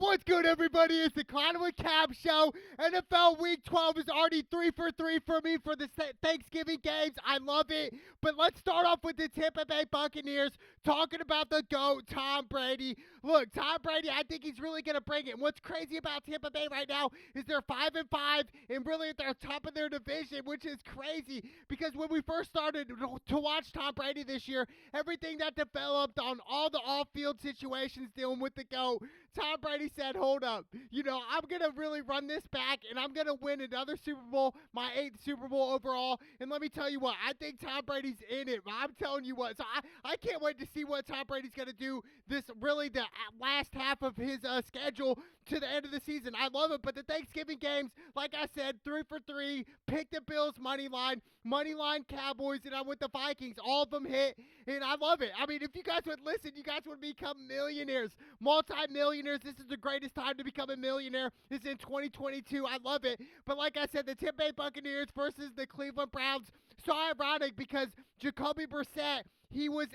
What's good, everybody? It's the Clown with Cab Show. NFL Week 12 is already 3 for 3 for me for the Thanksgiving games. I love it. But let's start off with the Tampa Bay Buccaneers, talking about the GOAT, Tom Brady. Look, Tom Brady, I think he's really going to bring it. And what's crazy about Tampa Bay right now is they're 5-5 and really at the top of their division, which is crazy because when we first started to watch Tom Brady this year, everything that developed on all the off-field situations dealing with the GOAT, Tom Brady said, hold up, I'm going to really run this back and I'm going to win another Super Bowl, my 8th Super Bowl overall. And let me tell you what, I think Tom Brady's in it. I'm telling you what. So I can't wait to see what Tom Brady's going to do this really the last half of his schedule to the end of the season. I love it. But the Thanksgiving games, like I said, 3 for 3. Pick the Bills money line Cowboys, and I'm with the Vikings. All of them hit, and I love it. I mean, if you guys would listen, you guys would become millionaires, multi-millionaires. This is the greatest time to become a millionaire. Is in 2022. I love it. But like I said, the Tampa Bay Buccaneers versus the Cleveland Browns. So ironic because Jacoby Brissett, he was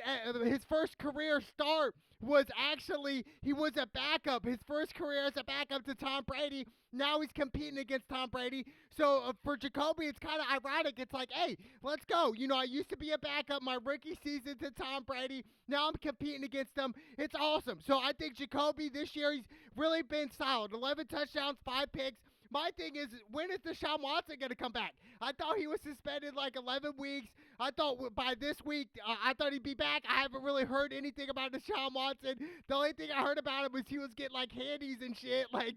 his first career start was actually he was a backup. His first career as a backup to Tom Brady. Now he's competing against Tom Brady. So for Jacoby, it's kind of ironic. It's like, hey, let's go. I used to be a backup my rookie season to Tom Brady. Now I'm competing against him. It's awesome. So I think Jacoby this year, he's really been solid. 11 touchdowns, 5 picks. My thing is, when is Deshaun Watson going to come back? I thought he was suspended like 11 weeks. I thought by this week, I thought he'd be back. I haven't really heard anything about Deshaun Watson. The only thing I heard about him was he was getting like handies and shit, like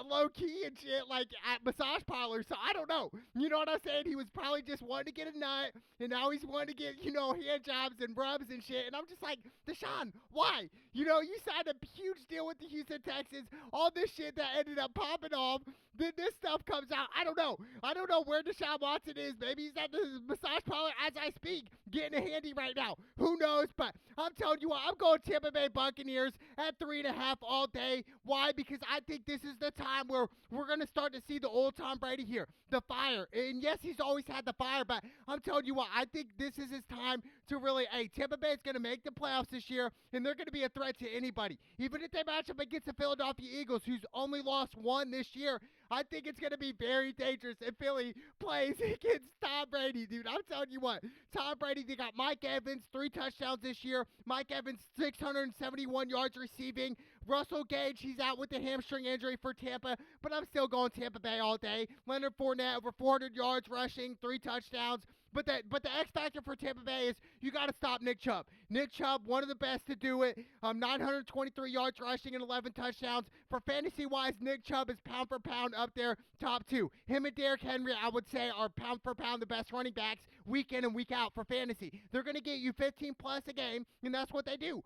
low key and shit, like at massage parlors. So I don't know. You know what I'm saying? He was probably just wanting to get a nut, and now he's wanting to get, hand jobs and rubs and shit. And I'm just like, Deshaun, why? You signed a huge deal with the Houston Texans. All this shit that ended up popping off. Then this stuff comes out. I don't know. I don't know where Deshaun Watson is. Maybe he's at the massage parlor as I speak, getting a handy right now. Who knows? But I'm telling you what, I'm going Tampa Bay Buccaneers at 3.5 all day. Why? Because I think this is the time where we're going to start to see the old Tom Brady here. The fire. And yes, he's always had the fire, but I'm telling you what, I think this is his time to really, Tampa Bay is going to make the playoffs this year, and they're going to be a threat to anybody. Even if they match up against the Philadelphia Eagles, who's only lost one this year, I think it's going to be very dangerous if Philly plays against Tom Brady, dude. I'm telling you what. Tom Brady, they got Mike Evans, 3 touchdowns this year. Mike Evans, 671 yards receiving. Russell Gage, he's out with the hamstring injury for Tampa, but I'm still going Tampa Bay all day. Leonard Fournette, over 400 yards rushing, 3 touchdowns. But the X factor for Tampa Bay is you got to stop Nick Chubb. Nick Chubb, one of the best to do it. 923 yards rushing and 11 touchdowns. For fantasy-wise, Nick Chubb is pound for pound up there, top 2. Him and Derrick Henry, I would say, are pound for pound the best running backs week in and week out for fantasy. They're going to get you 15-plus a game, and that's what they do.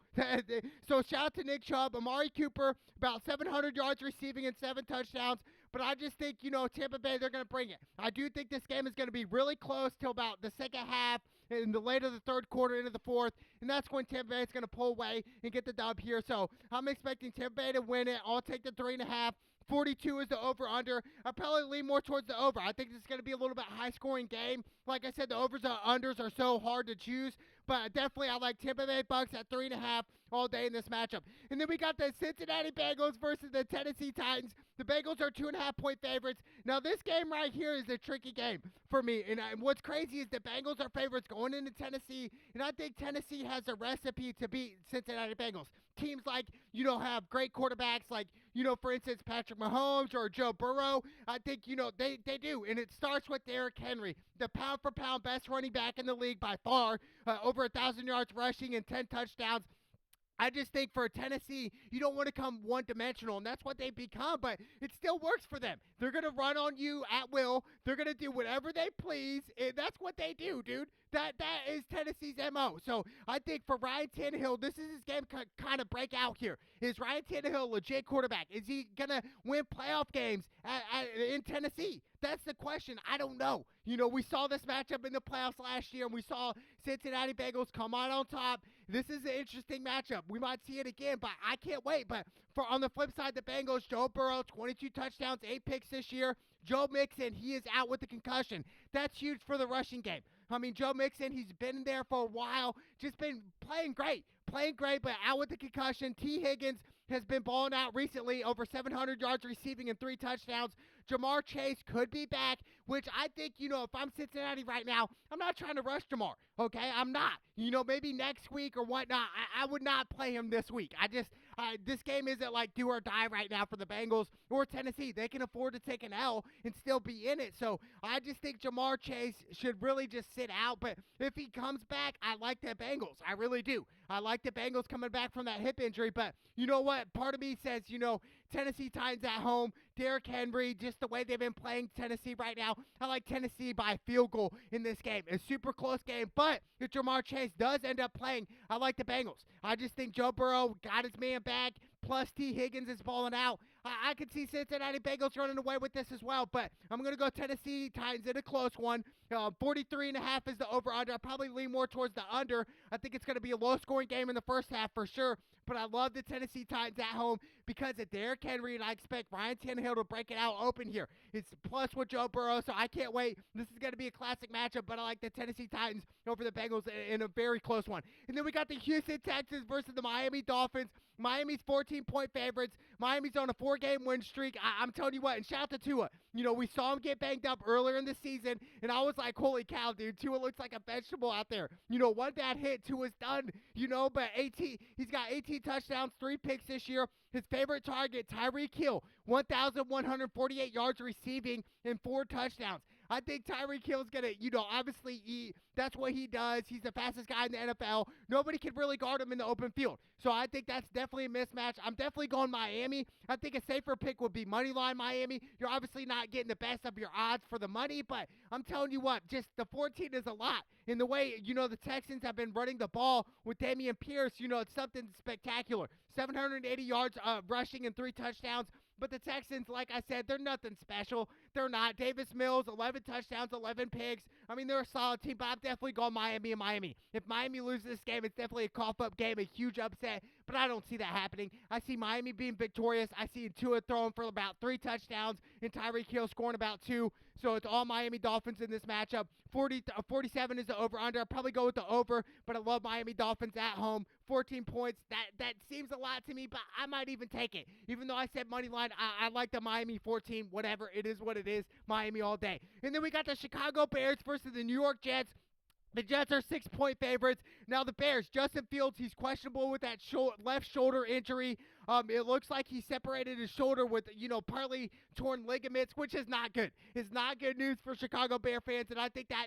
So shout out to Nick Chubb. Amari Cooper, about 700 yards receiving and 7 touchdowns. But I just think, Tampa Bay, they're going to bring it. I do think this game is going to be really close till about the second half, in the later the third quarter into the fourth, and that's when Tampa Bay is going to pull away and get the dub here. So I'm expecting Tampa Bay to win it. I'll take the 3.5. 42 is the over-under. I'll probably lean more towards the over. I think this is going to be a little bit high-scoring game. Like I said, the overs and unders are so hard to choose. But definitely I like Tampa Bay Bucks at 3.5 all day in this matchup. And then we got the Cincinnati Bengals versus the Tennessee Titans. The Bengals are 2.5-point favorites. Now this game right here is a tricky game for me. And what's crazy is the Bengals are favorites going into Tennessee. And I think Tennessee has a recipe to beat Cincinnati Bengals. Teams like, have great quarterbacks like, for instance, Patrick Mahomes or Joe Burrow. I think, they do. And it starts with Derrick Henry, the pound-for-pound best running back in the league by far, over 1,000 yards rushing and 10 touchdowns. I just think for Tennessee, you don't want to come one-dimensional, and that's what they've become, but it still works for them. They're going to run on you at will. They're going to do whatever they please, and that's what they do, dude. That is Tennessee's MO. So I think for Ryan Tannehill, this is his game kind of break out here. Is Ryan Tannehill a legit quarterback? Is he going to win playoff games in Tennessee? That's the question. I don't know. We saw this matchup in the playoffs last year, and we saw Cincinnati Bengals come out on top. This is an interesting matchup. We might see it again, but I can't wait. But on the flip side, the Bengals, Joe Burrow, 22 touchdowns, 8 picks this year. Joe Mixon, he is out with the concussion. That's huge for the rushing game. I mean, Joe Mixon, he's been there for a while, just been playing great, but out with the concussion. T. Higgins, has been balling out recently, over 700 yards receiving and 3 touchdowns. Ja'Marr Chase could be back, which I think, if I'm Cincinnati right now, I'm not trying to rush Ja'Marr, okay? I'm not. Maybe next week or whatnot. I would not play him this week. This game isn't like do or die right now for the Bengals or Tennessee. They can afford to take an L and still be in it. So I just think Ja'Marr Chase should really just sit out. But if he comes back, I like the Bengals. I really do. I like the Bengals coming back from that hip injury. But you know what? Part of me says, Tennessee Titans at home, Derrick Henry, just the way they've been playing Tennessee right now. I like Tennessee by a field goal in this game. A super close game, but if Ja'Marr Chase does end up playing, I like the Bengals. I just think Joe Burrow got his man back, plus T. Higgins is balling out. I could see Cincinnati Bengals running away with this as well, but I'm going to go Tennessee Titans in a close one. 43.5 is the over-under. I'll probably lean more towards the under. I think it's going to be a low-scoring game in the first half for sure, but I love the Tennessee Titans at home because of Derrick Henry, and I expect Ryan Tannehill to break it out open here. It's plus with Joe Burrow, so I can't wait. This is going to be a classic matchup, but I like the Tennessee Titans over the Bengals in a very close one. And then we got the Houston Texans versus the Miami Dolphins. Miami's 14-point favorites. Miami's on a 4-game win streak. I'm telling you what, and shout out to Tua. We saw him get banged up earlier in the season, and I was like, holy cow, dude. Tua looks like a vegetable out there. One bad hit, Tua's done, but he's got 18 touchdowns, 3 picks this year. His favorite target, Tyreek Hill, 1,148 yards receiving and 4 touchdowns. I think Tyreek Hill's going to, obviously that's what he does. He's the fastest guy in the NFL. Nobody can really guard him in the open field. So I think that's definitely a mismatch. I'm definitely going Miami. I think a safer pick would be moneyline Miami. You're obviously not getting the best of your odds for the money, but I'm telling you what, just the 14 is a lot. In the way, the Texans have been running the ball with Dameon Pierce, it's something spectacular. 780 yards rushing and 3 touchdowns. But the Texans, like I said, they're nothing special. They're not. Davis Mills, 11 touchdowns, 11 picks. I mean, they're a solid team, but I'm definitely going Miami and Miami. If Miami loses this game, it's definitely a cough-up game, a huge upset, but I don't see that happening. I see Miami being victorious. I see Tua throwing for about 3 touchdowns and Tyreek Hill scoring about 2. So it's all Miami Dolphins in this matchup. 47 is the over-under. I'll probably go with the over, but I love Miami Dolphins at home. 14 points. That seems a lot to me, but I might even take it. Even though I said money line, I like the Miami 14. Whatever. It is what it is. Miami all day. And then we got the Chicago Bears versus the New York Jets. The Jets are 6-point favorites. Now the Bears, Justin Fields, he's questionable with that left shoulder injury. It looks like he separated his shoulder with, partly torn ligaments, which is not good. It's not good news for Chicago Bear fans, and I think that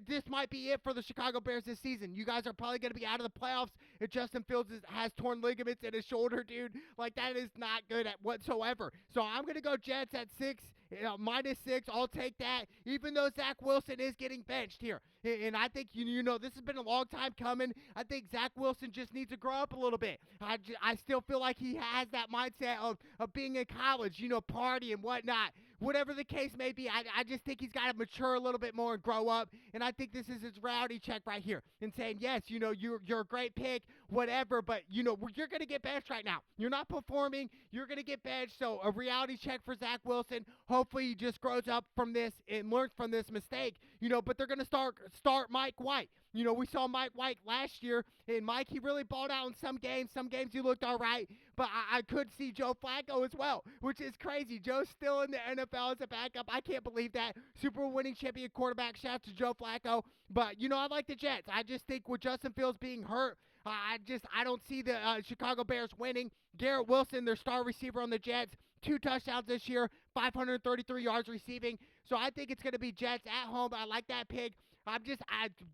this might be it for the Chicago Bears this season. You guys are probably going to be out of the playoffs if Justin Fields has torn ligaments in his shoulder, dude. Like, that is not good whatsoever. So I'm going to go Jets at 6, -6. I'll take that, even though Zach Wilson is getting benched here. And I think, this has been a long time coming. I think Zach Wilson just needs to grow up a little bit. I still feel like he has that mindset of being in college, party and whatnot. Whatever the case may be, I just think he's got to mature a little bit more and grow up. And I think this is his reality check right here and saying, yes, you're a great pick, whatever, but, you're going to get benched right now. You're not performing. You're going to get benched. So a reality check for Zach Wilson. Hopefully he just grows up from this and learns from this mistake, but they're going to start Mike White. We saw Mike White last year, and Mike, he really balled out in some games. Some games he looked all right, but I could see Joe Flacco as well, which is crazy. Joe's still in the NFL as a backup. I can't believe that. Super Bowl winning champion quarterback. Shout out to Joe Flacco. But, I like the Jets. I just think with Justin Fields being hurt, I don't see the Chicago Bears winning. Garrett Wilson, their star receiver on the Jets, 2 touchdowns this year, 533 yards receiving. So I think it's going to be Jets at home. I like that pick.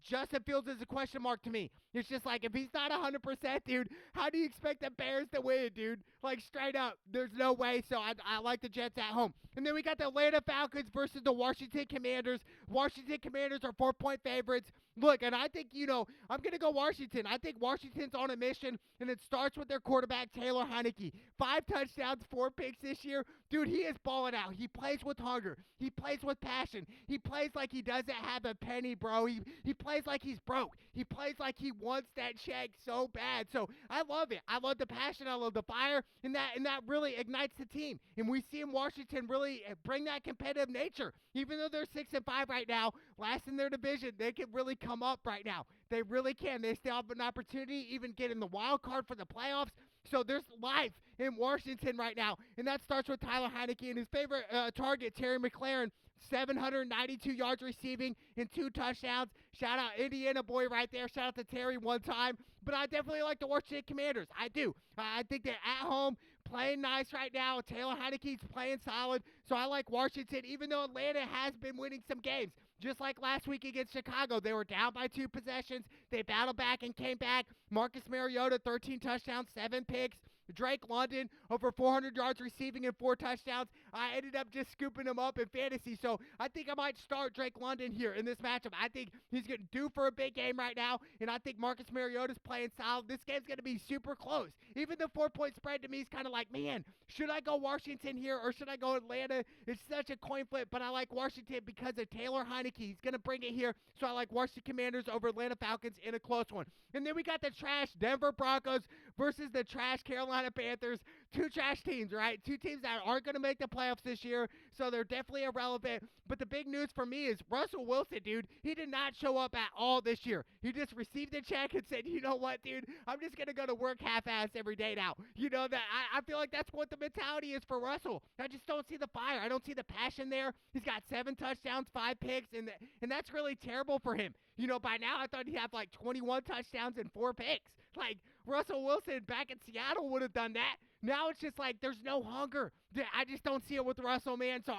Justin Fields is a question mark to me. It's just like, if he's not 100%, dude, how do you expect the Bears to win, dude? Like, straight up, there's no way. So I like the Jets at home. And then we got the Atlanta Falcons versus the Washington Commanders. Washington Commanders are 4-point favorites. Look, and I think, I'm going to go Washington. I think Washington's on a mission, and it starts with their quarterback, Taylor Heineke. 5 touchdowns, 4 picks this year. Dude, he is balling out. He plays with hunger. He plays with passion. He plays like he doesn't have a penny, bro. He plays like he's broke. He plays like he wants that check so bad. So I love it. I love the passion. I love the fire, and that really ignites the team. And we see in Washington really bring that competitive nature. Even though they're 6-5 right now, last in their division, they can really come up right now. They really can. They still have an opportunity, even get in the wild card for the playoffs. So there's life in Washington right now, and that starts with Tyler Heineke and his favorite target, Terry McLaurin. 792 yards receiving and 2 touchdowns. Shout out Indiana boy right there. Shout out to Terry one time. But I definitely like the Washington Commanders. I do. I think they're at home, playing nice right now. Taylor Heineke's playing solid. So I like Washington, even though Atlanta has been winning some games. Just like last week against Chicago, they were down by 2 possessions. They battled back and came back. Marcus Mariota, 13 touchdowns, 7 picks. Drake London, over 400 yards receiving and 4 touchdowns. I ended up just scooping him up in fantasy, so I think I might start Drake London here in this matchup. I think he's getting due for a big game right now, and I think Marcus Mariota's playing solid. This game's going to be super close. Even the 4-point spread to me is kind of like, man, should I go Washington here or should I go Atlanta? It's such a coin flip, but I like Washington because of Taylor Heineke. He's going to bring it here, so I like Washington Commanders over Atlanta Falcons in a close one. And then we got the trash Denver Broncos versus the trash Carolina Panthers. 2 trash teams, right? 2 teams that aren't going to make the playoffs this year, so they're definitely irrelevant. But the big news for me is Russell Wilson, dude. He did not show up at all this year. He just received a check and said, you know what, dude? I'm just going to go to work half-ass every day now. You know, that I feel like that's what the mentality is for Russell. I just don't see the fire. I don't see the passion there. He's got 7 touchdowns, 5 picks, and that's really terrible for him. You know, by now I thought he'd have like 21 touchdowns and 4 picks. Like, Russell Wilson back in Seattle would have done that. Now it's just like there's no hunger. I just don't see it with Russell, man. So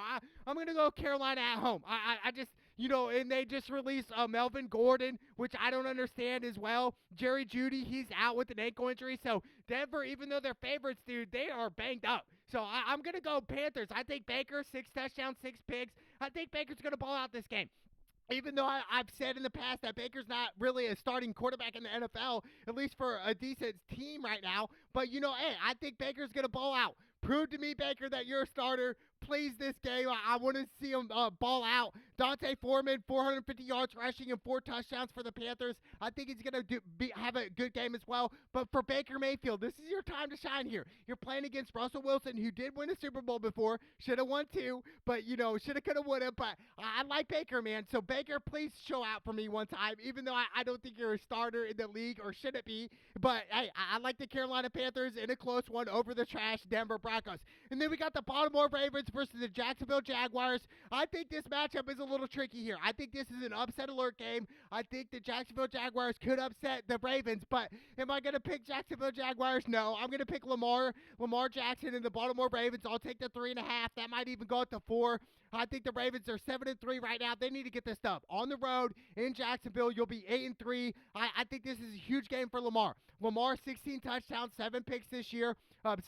I'm going to go Carolina at home. I just, you know, and they just released Melvin Gordon, which I don't understand as well. Jerry Jeudy, he's out with an ankle injury. So Denver, even though they're favorites, dude, they are banged up. So I'm going to go Panthers. I think Baker, 6 touchdowns, 6 picks. I think Baker's going to ball out this game. Even though I've said in the past that Baker's not really a starting quarterback in the NFL, at least for a decent team right now. But, you know, hey, I think Baker's going to ball out. Prove to me, Baker, that you're a starter. Please, this game, I want to see him ball out. Dante Foreman, 450 yards rushing and 4 touchdowns for the Panthers. I think he's going to have a good game as well. But for Baker Mayfield, this is your time to shine here. You're playing against Russell Wilson, who did win a Super Bowl before. Should have won 2, but, you know, should have, could have, would have. But I like Baker, man. So, Baker, please show out for me one time, even though I don't think you're a starter in the league, or should it be. But, hey, I like the Carolina Panthers in a close one over the trash Denver Broncos. And then we got the Baltimore Ravens versus the Jacksonville Jaguars. I think this matchup is a little tricky here. I think this is an upset alert game. I think the Jacksonville Jaguars could upset the Ravens, but am I going to pick Jacksonville Jaguars? No. I'm going to pick Lamar Jackson and the Baltimore Ravens. I'll take the 3.5. That might even go up to 4. I think the Ravens are 7-3 right now. They need to get this dub. On the road in Jacksonville, you'll be 8-3. I think this is a huge game for Lamar. Lamar, 16 touchdowns, 7 picks this year,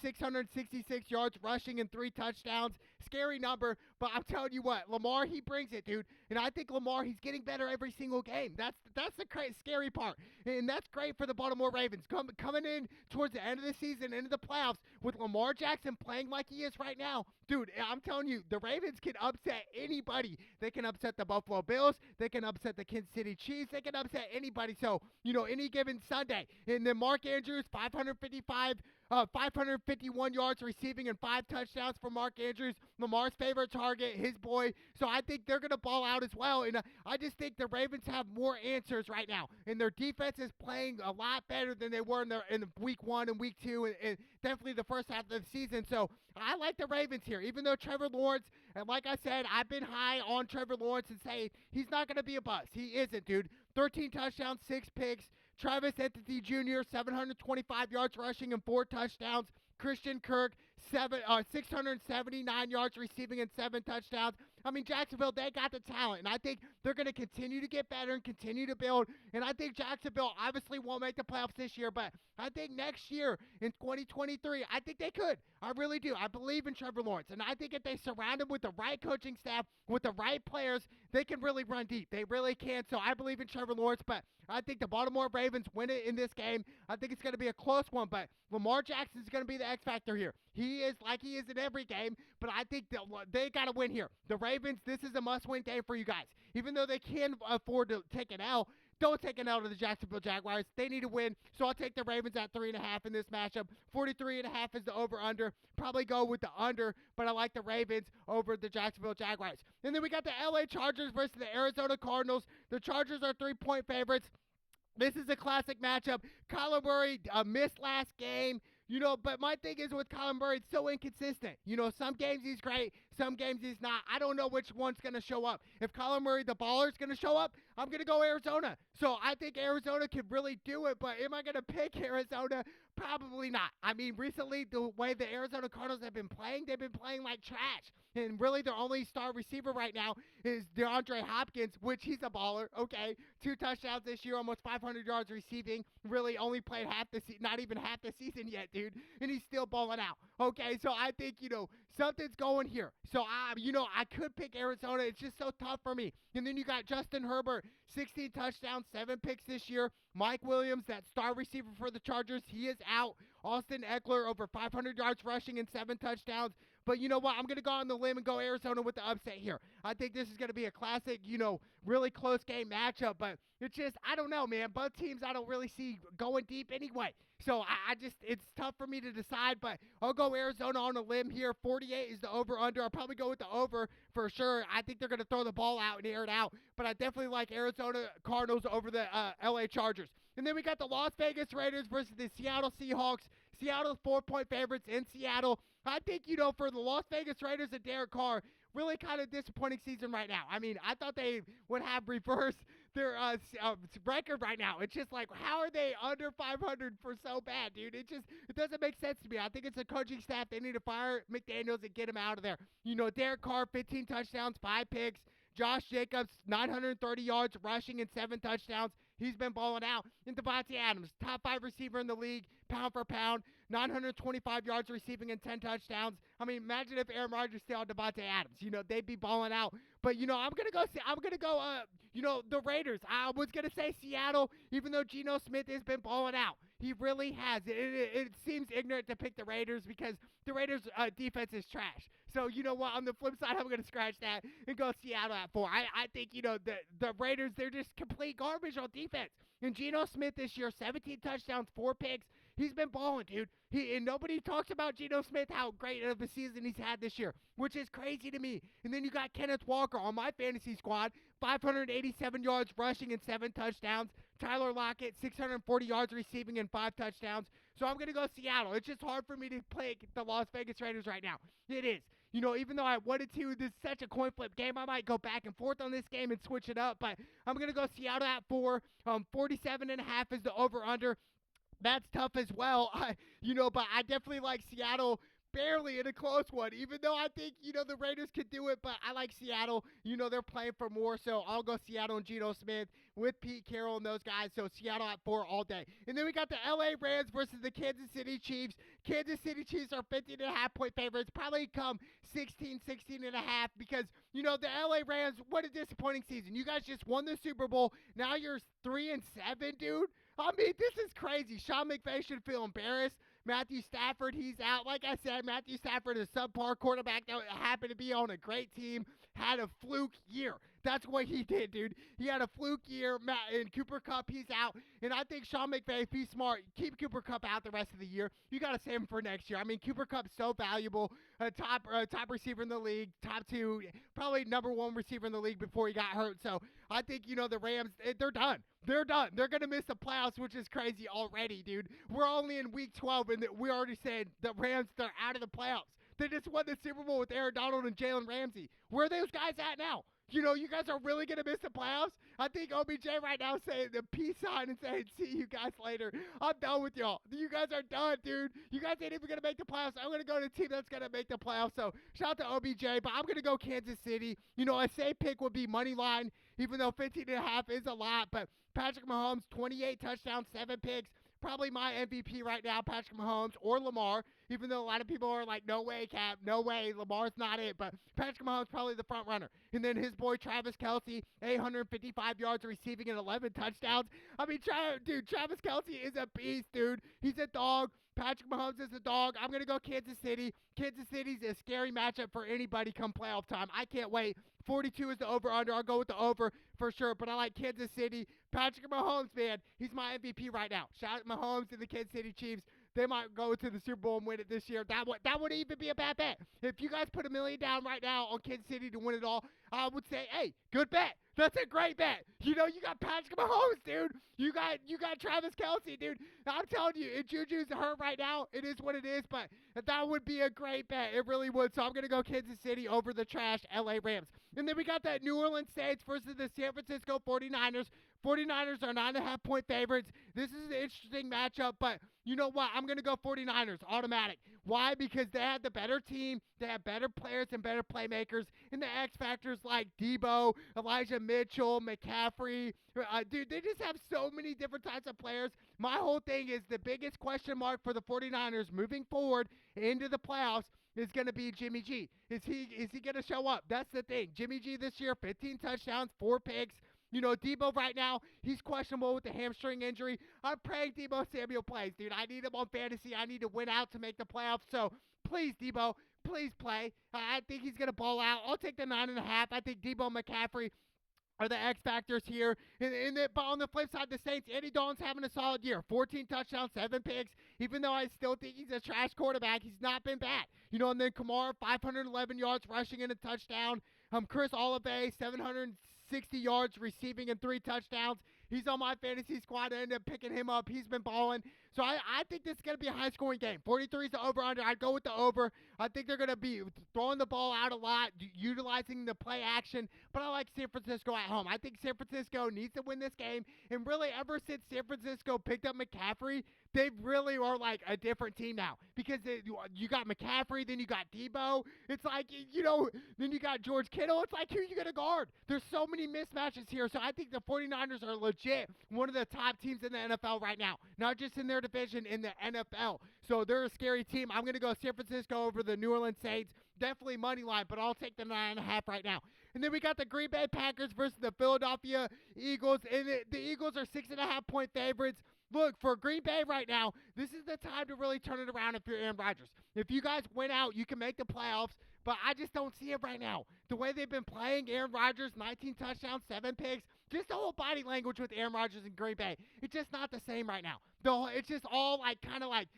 666 yards rushing and 3 touchdowns. Scary number, but I'm telling you what, Lamar, he brings it, dude. And I think Lamar, he's getting better every single game. That's the scary part. And that's great for the Baltimore Ravens. Coming in towards the end of the season, into the playoffs, with Lamar Jackson playing like he is right now. Dude, I'm telling you, the Ravens can upset anybody. They can upset the Buffalo Bills. They can upset the Kansas City Chiefs. They can upset anybody. So, you know, any given Sunday. And then Mark Andrews, 551 yards receiving and 5 touchdowns for Mark Andrews. Lamar's favorite target, his boy. So I think they're going to ball out as well. And I just think the Ravens have more answers right now. And their defense is playing a lot better than they were in week 1 and week 2 and definitely the first half of the season. So I like the Ravens here, even though Trevor Lawrence, and like I said, I've been high on Trevor Lawrence and saying he's not going to be a bust. He isn't, dude. 13 touchdowns, 6 picks. Travis Etienne Jr., 725 yards rushing and 4 touchdowns. Christian Kirk, 679 yards receiving and 7 touchdowns. I mean, Jacksonville, they got the talent, and I think they're going to continue to get better and continue to build. And I think Jacksonville obviously won't make the playoffs this year, but I think next year in 2023, I think they could. I really do. I believe in Trevor Lawrence, and I think if they surround him with the right coaching staff, with the right players, they can really run deep. They really can. So I believe in Trevor Lawrence, but I think the Baltimore Ravens win it in this game. I think it's going to be a close one, but Lamar Jackson is going to be the X factor here. He is like he is in every game, but I think they got to win here. The Ravens, this is a must-win game for you guys. Even though they can afford to take an L, don't take an L to the Jacksonville Jaguars. They need to win, so I'll take the Ravens at 3.5 in this matchup. 43.5 is the over-under. Probably go with the under, but I like the Ravens over the Jacksonville Jaguars. And then we got the LA Chargers versus the Arizona Cardinals. The Chargers are 3-point favorites. This is a classic matchup. Kyler Murray missed last game. But my thing is with Kyler Murray, it's so inconsistent. Some games he's great, some games he's not. I don't know which one's going to show up. If Kyler Murray, the baller, is going to show up, I'm going to go Arizona. So I think Arizona could really do it, but am I going to pick Arizona? Probably not. I mean, recently, the way the Arizona Cardinals have been playing, they've been playing like trash. And really, their only star receiver right now is DeAndre Hopkins, which he's a baller, okay? 2 touchdowns this year, almost 500 yards receiving. Really only played not even half the season yet, dude. And he's still balling out, okay? So I think, something's going here. So, I could pick Arizona. It's just so tough for me. And then you got Justin Herbert, 16 touchdowns, 7 picks this year. Mike Williams, that star receiver for the Chargers, he is out. Austin Eckler, over 500 yards rushing and 7 touchdowns. But you know what? I'm going to go on the limb and go Arizona with the upset here. I think this is going to be a classic, really close game matchup. But it's just, I don't know, man. Both teams I don't really see going deep anyway. So it's tough for me to decide. But I'll go Arizona on a limb here. 48 is the over-under. I'll probably go with the over for sure. I think they're going to throw the ball out and air it out. But I definitely like Arizona Cardinals over the LA Chargers. And then we got the Las Vegas Raiders versus the Seattle Seahawks. Seattle's 4-point favorites in Seattle. I think, for the Las Vegas Raiders and Derek Carr, really kind of disappointing season right now. I mean, I thought they would have reversed their record right now. It's just like, how are they under 500 for so bad, dude? It doesn't make sense to me. I think it's a coaching staff. They need to fire McDaniels and get him out of there. Derek Carr, 15 touchdowns, 5 picks. Josh Jacobs, 930 yards rushing and 7 touchdowns. He's been balling out. And Devontae Adams, top 5 receiver in the league, pound for pound, 925 yards receiving and 10 touchdowns. I mean, imagine if Aaron Rodgers stayed on Devontae Adams. They'd be balling out. But, I'm going to go, the Raiders. I was going to say Seattle, even though Geno Smith has been balling out. He really has. It seems ignorant to pick the Raiders because the Raiders' defense is trash. So, you know what? On the flip side, I'm going to scratch that and go Seattle at 4. I think, the Raiders, they're just complete garbage on defense. And Geno Smith this year, 17 touchdowns, 4 picks. He's been balling, dude. And nobody talks about Geno Smith, how great of a season he's had this year, which is crazy to me. And then you got Kenneth Walker on my fantasy squad, 587 yards rushing and 7 touchdowns. Tyler Lockett, 640 yards receiving and 5 touchdowns. So I'm going to go Seattle. It's just hard for me to play the Las Vegas Raiders right now. It is. Even though I wanted to, this is such a coin flip game. I might go back and forth on this game and switch it up. But I'm going to go Seattle at 4. 47.5 is the over-under. That's tough as well. But I definitely like Seattle barely in a close one, even though I think, the Raiders could do it, but I like Seattle. They're playing for more, so I'll go Seattle and Geno Smith with Pete Carroll and those guys, so Seattle at 4 all day. And then we got the LA Rams versus the Kansas City Chiefs. Kansas City Chiefs are 15.5-point favorites, probably come 16.5 because, the LA Rams, what a disappointing season. You guys just won the Super Bowl. Now you're 3-7, dude. I mean, this is crazy. Sean McVay should feel embarrassed. Matthew Stafford, he's out. Like I said, Matthew Stafford is a subpar quarterback that happened to be on a great team, had a fluke year. That's what he did, dude. He had a fluke year, and Cooper Kupp, he's out. And I think Sean McVay, if he's smart, keep Cooper Kupp out the rest of the year. You got to save him for next year. I mean, Cooper Kupp's so valuable, top receiver in the league, top 2, probably number 1 receiver in the league before he got hurt. So I think, the Rams, they're done. They're done. They're going to miss the playoffs, which is crazy already, dude. We're only in week 12, and we already said the Rams, they're out of the playoffs. They just won the Super Bowl with Aaron Donald and Jalen Ramsey. Where are those guys at now? You guys are really going to miss the playoffs? I think OBJ right now saying the peace sign and saying, see you guys later. I'm done with y'all. You guys are done, dude. You guys ain't even going to make the playoffs. I'm going to go to a team that's going to make the playoffs. So shout out to OBJ, but I'm going to go Kansas City. A safe pick would be money line, even though 15.5 is a lot. But Patrick Mahomes, 28 touchdowns, 7 picks. Probably my MVP right now, Patrick Mahomes or Lamar, even though a lot of people are like, no way, Cap, no way, Lamar's not it. But Patrick Mahomes probably the front runner. And then his boy Travis Kelce, 855 yards receiving and 11 touchdowns. I mean, Travis Kelce is a beast, dude. He's a dog. Patrick Mahomes is a dog. I'm going to go Kansas City. Kansas City's a scary matchup for anybody come playoff time. I can't wait. 42 is the over-under. I'll go with the over for sure, but I like Kansas City. Patrick Mahomes, man, he's my MVP right now. Shout out Mahomes and the Kansas City Chiefs. They might go to the Super Bowl and win it this year. That would even be a bad bet. If you guys put $1 million down right now on Kansas City to win it all, I would say, hey, good bet. That's a great bet. You got Patrick Mahomes, dude. You got Travis Kelce, dude. I'm telling you, if Juju's hurt right now, it is what it is, but that would be a great bet. It really would. So I'm going to go Kansas City over the trash LA Rams. And then we got that New Orleans Saints versus the San Francisco 49ers. 49ers are 9.5-point favorites. This is an interesting matchup, but you know what? I'm going to go 49ers, automatic. Why? Because they have the better team, they have better players and better playmakers, and the X factors like Debo, Elijah Mitchell, McCaffrey. Dude, they just have so many different types of players. My whole thing is the biggest question mark for the 49ers moving forward into the playoffs is going to be Jimmy G. Is he going to show up? That's the thing. Jimmy G this year, 15 touchdowns, 4 picks. Debo right now, he's questionable with the hamstring injury. I'm praying Debo Samuel plays, dude. I need him on fantasy. I need to win out to make the playoffs. So, please, Debo, please play. I think he's going to ball out. I'll take the 9.5. I think Debo McCaffrey are the X factors here. But on the flip side, the Saints, Andy Dalton's having a solid year. 14 touchdowns, 7 picks. Even though I still think he's a trash quarterback, he's not been bad. And then Kamara, 511 yards rushing and a touchdown. Chris Olave, 760 yards receiving and 3 touchdowns. He's on my fantasy squad. I ended up picking him up. He's been balling. So I think this is going to be a high-scoring game. 43 is the over-under. I'd go with the over. I think they're going to be throwing the ball out a lot, utilizing the play action. But I like San Francisco at home. I think San Francisco needs to win this game. And really, ever since San Francisco picked up McCaffrey, they really are like a different team now. Because you got McCaffrey, then you got Debo. It's like, then you got George Kittle. It's like, who are you going to guard? There's so many mismatches here. So I think the 49ers are legit one of the top teams in the NFL right now. Not just in their division, in the NFL. So they're a scary team. I'm going to go San Francisco over the New Orleans Saints. Definitely money line, but I'll take the 9.5 right now. And then we got the Green Bay Packers versus the Philadelphia Eagles. And the Eagles are 6.5-point favorites. Look, for Green Bay right now, this is the time to really turn it around if you're Aaron Rodgers. If you guys win out, you can make the playoffs, but I just don't see it right now. The way they've been playing, Aaron Rodgers, 19 touchdowns, 7 picks, just the whole body language with Aaron Rodgers and Green Bay, it's just not the same right now. It's just all kind of like,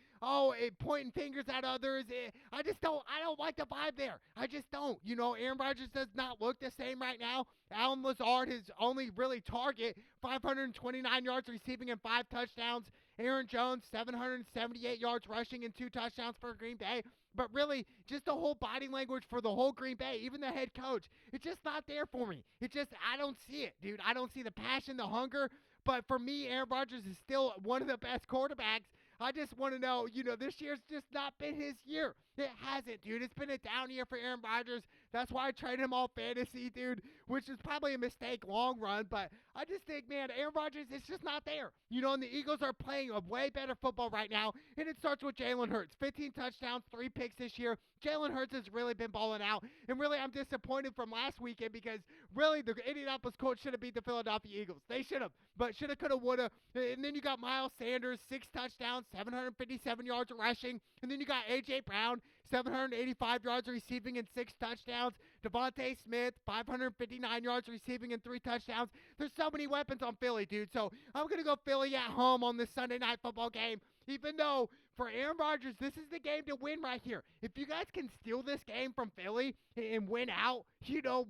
pointing fingers at others. I don't like the vibe there. I just don't. Aaron Rodgers does not look the same right now. Allen Lazard, his only really target, 529 yards receiving and 5 touchdowns. Aaron Jones, 778 yards rushing and 2 touchdowns for Green Bay. But really, just the whole body language for the whole Green Bay, even the head coach, it's just not there for me. I don't see it, dude. I don't see the passion, the hunger. But for me, Aaron Rodgers is still one of the best quarterbacks. I just want to know, this year's just not been his year. It hasn't, dude. It's been a down year for Aaron Rodgers. That's why I traded him all fantasy, dude, which is probably a mistake long run. But I just think, man, Aaron Rodgers is just not there. And the Eagles are playing a way better football right now. And it starts with Jalen Hurts. 15 touchdowns, 3 picks this year. Jalen Hurts has really been balling out. And really, I'm disappointed from last weekend because really the Indianapolis Colts should have beat the Philadelphia Eagles. They should have. But should have, could have, would have. And then you got Miles Sanders, 6 touchdowns, 757 yards rushing. And then you got A.J. Brown, 785 yards receiving and 6 touchdowns. Devontae Smith, 559 yards receiving and 3 touchdowns. There's so many weapons on Philly, dude. So I'm going to go Philly at home on this Sunday night football game. Even though for Aaron Rodgers, this is the game to win right here. If you guys can steal this game from Philly and win out,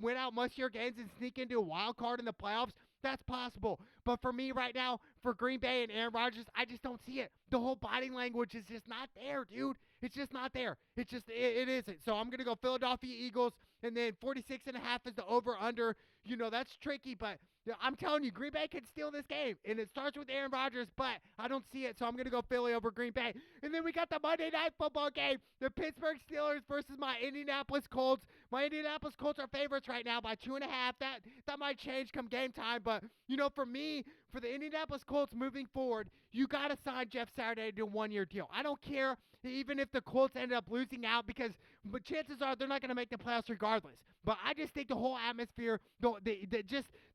win out most of your games and sneak into a wild card in the playoffs, that's possible. But for me right now, for Green Bay and Aaron Rodgers, I just don't see it. The whole body language is just not there, dude. It's just not there. It isn't. So I'm going to go Philadelphia Eagles, and then 46.5 is the over-under. That's tricky, but I'm telling you, Green Bay can steal this game, and it starts with Aaron Rodgers, but I don't see it, so I'm going to go Philly over Green Bay. And then we got the Monday Night Football game, the Pittsburgh Steelers versus my Indianapolis Colts. My Indianapolis Colts are favorites right now by 2.5. That might change come game time, but, for me, for the Indianapolis Colts moving forward, you got to sign Jeff Saturday to a 1-year deal. I don't care even if the Colts ended up losing out but chances are they're not going to make the playoffs regardless. But I just think the whole atmosphere, the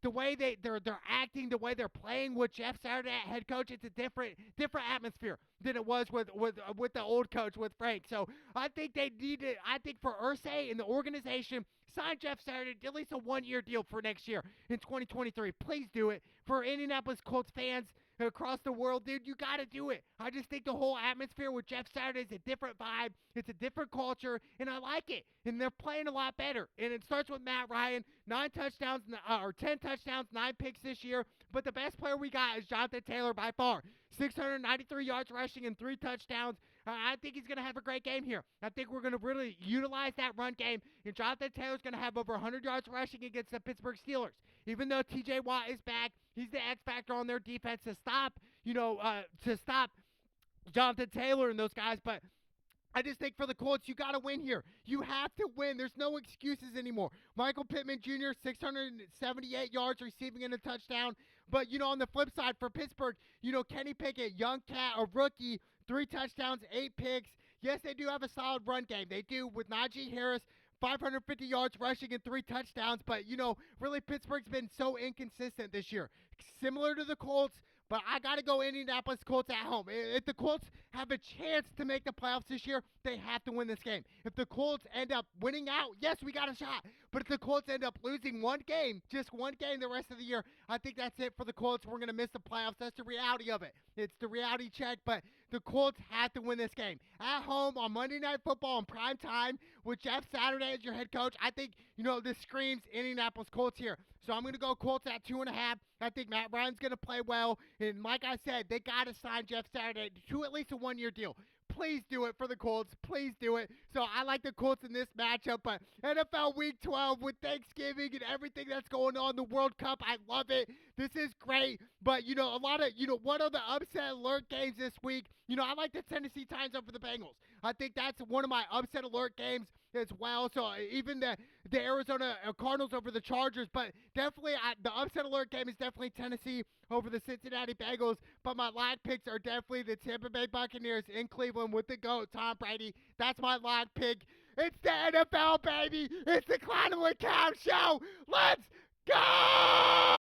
way they're acting, the way they're playing with Jeff Saturday at head coach, it's a different atmosphere than it was with the old coach with Frank. So I think they need to. I think for Irsay and the organization, sign Jeff Saturday at least a 1-year deal for next year in 2023. Please do it for Indianapolis Colts fans. across the world, dude, you got to do it. I just think the whole atmosphere with Jeff Saturday is a different vibe. It's a different culture, and I like it. And they're playing a lot better. And it starts with Matt Ryan, 10 touchdowns, 9 picks this year. But the best player we got is Jonathan Taylor by far. 693 yards rushing and 3 touchdowns. I think he's going to have a great game here. I think we're going to really utilize that run game, and Jonathan Taylor's going to have over 100 yards rushing against the Pittsburgh Steelers. Even though TJ Watt is back, he's the X factor on their defense to stop, Jonathan Taylor and those guys. But I just think for the Colts, you got to win here. You have to win. There's no excuses anymore. Michael Pittman Jr., 678 yards receiving in a touchdown. But, on the flip side for Pittsburgh, Kenny Pickett, young cat, a rookie, 3 touchdowns, 8 picks. Yes, they do have a solid run game. They do with Najee Harris, 550 yards rushing and 3 touchdowns. But, really Pittsburgh's been so inconsistent this year. Similar to the Colts, but I got to go Indianapolis Colts at home. If the Colts have a chance to make the playoffs this year, they have to win this game. If the Colts end up winning out, yes, we got a shot. But if the Colts end up losing just one game the rest of the year, I think that's it for the Colts. We're going to miss the playoffs. That's the reality of it. It's the reality check, but the Colts have to win this game. At home on Monday Night Football in prime time with Jeff Saturday as your head coach, I think, this screams Indianapolis Colts here. So I'm going to go Colts at 2.5. I think Matt Ryan's going to play well. And like I said, they got to sign Jeff Saturday to at least a 1-year deal. Please do it for the Colts. Please do it. So I like the Colts in this matchup. But NFL Week 12 with Thanksgiving and everything that's going on, the World Cup, I love it. This is great. But, a lot of, what are the upset alert games this week? I like the Tennessee Titans over the Bengals. I think that's one of my upset alert games as well. So even the Arizona Cardinals over the Chargers. But definitely the upset alert game is definitely Tennessee over the Cincinnati Bengals. But my lock picks are definitely the Tampa Bay Buccaneers in Cleveland with the GOAT, Tom Brady. That's my lock pick. It's the NFL, baby. It's the Clown and Cam Show. Let's go!